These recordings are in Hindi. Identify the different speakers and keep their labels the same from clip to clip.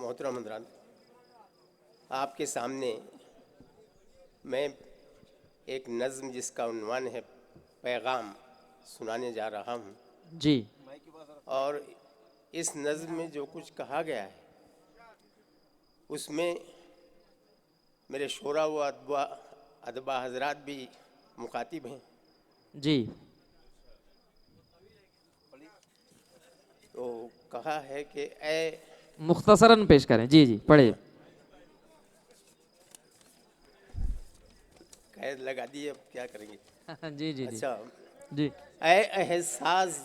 Speaker 1: मोहतरम हज़रात, आपके सामने मैं एक नज़्म जिसका उन्वान है पैगाम सुनाने जा रहा हूँ।
Speaker 2: जी।
Speaker 1: और इस नज़्म में जो कुछ कहा गया है उसमें मेरे शोरा व अदबा हज़रात भी मुखातिब हैं।
Speaker 2: जी।
Speaker 1: तो कहा है कि ए
Speaker 2: मुख्तसरन पेश करें। जी जी पढ़े।
Speaker 1: कैद लगा दिए, अब क्या करेंगे।
Speaker 2: जी जी जी
Speaker 1: अच्छा,
Speaker 2: जी।
Speaker 1: ए एहसास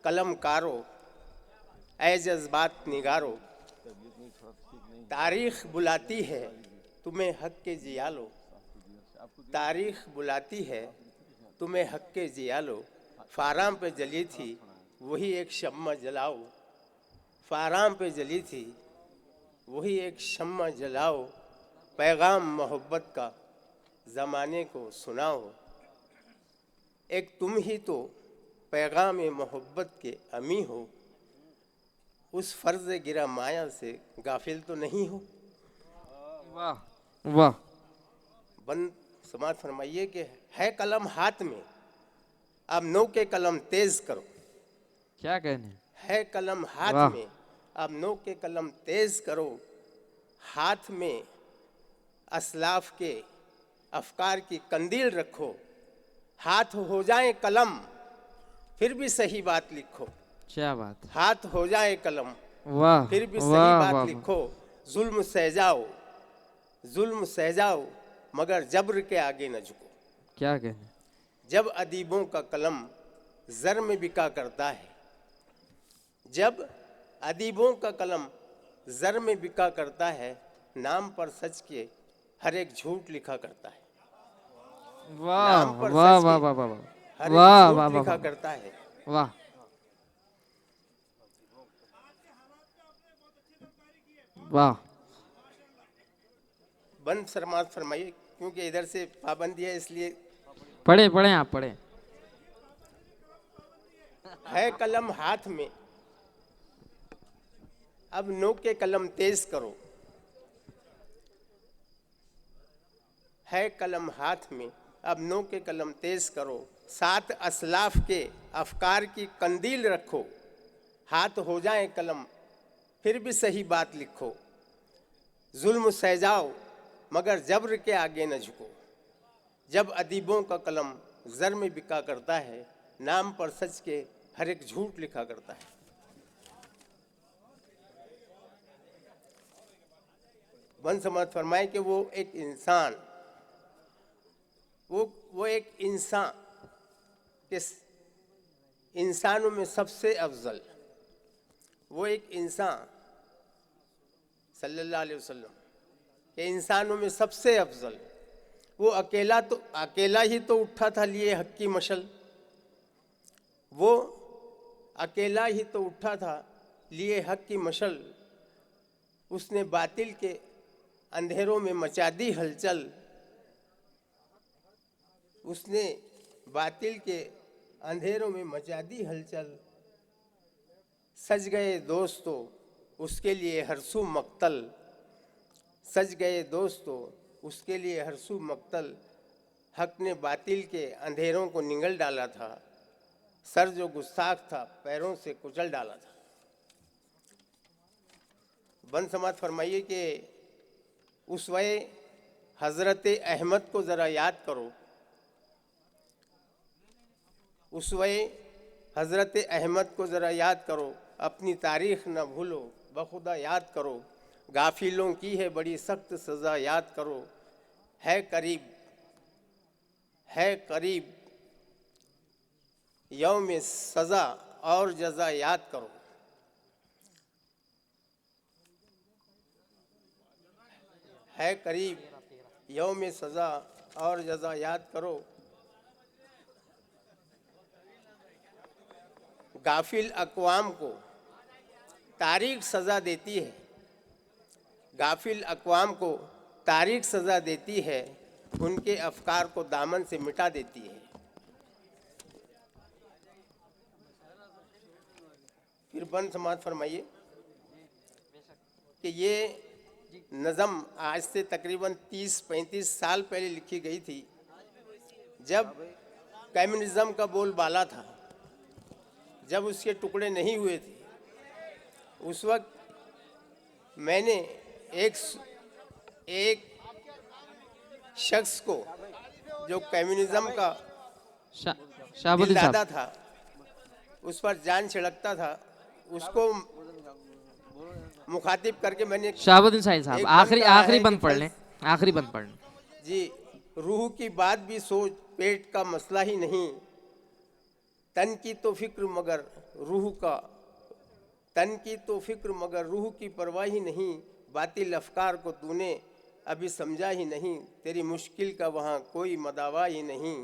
Speaker 1: कलमकारो, ए जज्बात निगारो, तारीख बुलाती है तुम्हें हक के जिया लो। तारीख बुलाती है तुम्हें हक के जिया लो। फाराम पे जली थी वही एक शम्मा जलाओ। फाराम पे जली थी वही एक शम्मा जलाओ। पैगाम मोहब्बत का ज़माने को सुनाओ। एक तुम ही तो पैगाम मोहब्बत के अमी हो। उस फर्ज गिरा माया से गाफिल तो नहीं हो।
Speaker 2: वाह वाह।
Speaker 1: बंद समाज फरमाइए कि है कलम हाथ में, अब नो के कलम तेज करो।
Speaker 2: क्या कहने।
Speaker 1: है कलम हाथ
Speaker 2: वाह।
Speaker 1: में, अब नो के कलम तेज करो। हाथ में असलाफ के अफकार की कंदील रखो। हाथ हो जाए कलम फिर भी सही बात लिखो।
Speaker 2: क्या बात है।
Speaker 1: हाथ हो जाए कलम
Speaker 2: वाह
Speaker 1: फिर भी सही
Speaker 2: वाह
Speaker 1: बात
Speaker 2: वाह वाह।
Speaker 1: लिखो। जुल्म सह जाओ, जुल्म सह जाओ, मगर जब्र के आगे न झुको।
Speaker 2: क्या कहने।
Speaker 1: जब अदीबों का कलम जर में बिका करता है, जब अदीबों का कलम जर में बिका करता है, नाम पर सच के हर एक झूठ लिखा करता है।
Speaker 2: वाह
Speaker 1: नाम पर
Speaker 2: वाह
Speaker 1: सच
Speaker 2: वाह
Speaker 1: के
Speaker 2: वाह वाह वाह
Speaker 1: हर एक
Speaker 2: वाह वाह
Speaker 1: झूठ
Speaker 2: वाह
Speaker 1: लिखा
Speaker 2: वाह
Speaker 1: करता है।
Speaker 2: वाह। वाह।
Speaker 1: बंद समाज फरमाइए, क्योंकि इधर से पाबंदी है इसलिए।
Speaker 2: पढ़े पढ़े आप पढ़े।
Speaker 1: है कलम हाथ में, अब नो के कलम तेज करो। है कलम हाथ में, अब नो के कलम तेज करो। साथ असलाफ के अफकार की कंदील रखो। हाथ हो जाए कलम फिर भी सही बात लिखो। जुल्म सह जाओ मगर जब्र के आगे न झुको। जब अदीबों का कलम जर में बिका करता है, नाम पर सच के हर एक झूठ लिखा करता है। वन समाज फरमाए कि वो एक इंसान, वो एक इंसान के इंसानों में सबसे अफजल, वो एक इंसान सल्लल्लाहु अलैहि वसल्लम के इंसानों में सबसे अफजल। वो अकेला ही तो उठा था लिए हक की मशल। वो अकेला ही तो उठा था लिए हक की मशल। उसने बातिल के अंधेरों में मचा दी हलचल। उसने बातिल के अंधेरों में मचा दी हलचल। सज गए दोस्तों उसके लिए हरसू मक्तल। सज गए दोस्तों उसके लिए हरसू मक्तल। हक ने बातिल के अंधेरों को निगल डाला था। सर जो गुस्ताख था पैरों से कुचल डाला था। बंद समाज फरमाइए कि उसवे हज़रत अहमद को ज़रा याद करो। उसवे हज़रत अहमद को ज़रा याद करो। अपनी तारीख़ न भूलो बखुदा याद करो। गाफिलों की है बड़ी सख्त सज़ा याद करो। है करीब, है करीब यौम सज़ा और जज़ा याद करो। है करीब यौम सज़ा और जज़ा याद करो। गाफिल अक़वाम को तारीख सज़ा देती है। गाफिल अक़वाम को तारीख सज़ा देती है। उनके अफकार को दामन से मिटा देती है। फिर बंद समाज फरमाइए कि ये नज़म आज से तकरीबन 30-35 साल पहले लिखी गई थी, जब कम्युनिज्म का बोलबाला था, जब उसके टुकड़े नहीं हुए थे। उस वक्त मैंने एक शख्स को जो कम्युनिज्म का
Speaker 2: शाहबुद्दीन
Speaker 1: दिलदादा
Speaker 2: साहब,
Speaker 1: था, उस पर जान छिड़कता था, उसको मुखातिब करके मैंने
Speaker 2: शाहबुद्दीन साहब,
Speaker 1: एक
Speaker 2: आखिरी
Speaker 1: बंद कहा
Speaker 2: आखिरी
Speaker 1: है
Speaker 2: बंद
Speaker 1: कि
Speaker 2: पढ़ लें, आखिरी बंद पढ़ लें।
Speaker 1: जी, रूह की बात भी सोच, पेट का मसला ही नहीं, तन की तो फिक्र मगर रूह का, तन की तो फिक्र मगर रूह की परवाह ही नहीं, बातिल अफकार को तूने अभी समझा ही नहीं, तेरी मुश्किल का वहाँ कोई मदावा ही नहीं।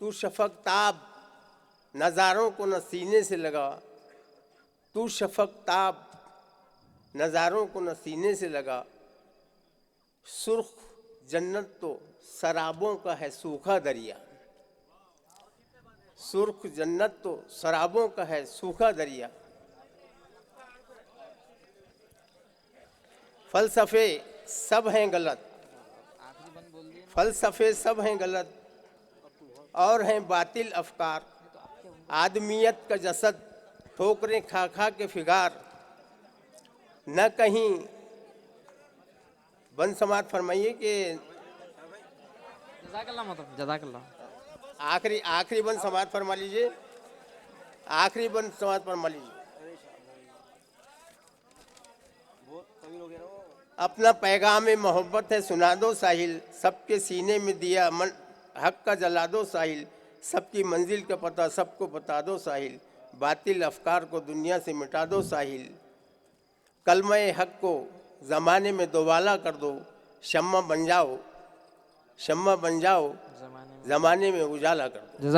Speaker 1: तू शफक ताब नज़ारों को न सीने से लगा, तू शफक ताब नज़ारों को न सीने से लगा, सुर्ख जन्नत तो शराबों का है सूखा दरिया, सुर्ख जन्नत तो शराबों का है सूखा दरिया। फलसफे सब हैं गलत, फलसफे सब हैं गलत और हैं बातिल अफकार, आदमियत का जसद ठोकरें खा खा के फिगार, न कहीं बंद समात फरमाइए कि
Speaker 2: जज़ाकल्लाह मोहतरम, जज़ाकल्लाह।
Speaker 1: आखिरी बंद समात फरमा लीजिए, आखिरी बंद समात फरमा लीजिए। अपना पैगाम मोहब्बत है सुना दो साहिल, सबके सीने में दिया मन हक का जला दो साहिल, सबकी मंजिल का पता सबको बता दो साहिल, बातिल अफकार को दुनिया से मिटा दो साहिल, कलमे हक को ज़माने में दोबाला कर दो, शम्मा बन जाओ, शम्मा बन जाओ, ज़माने में उजाला कर दो।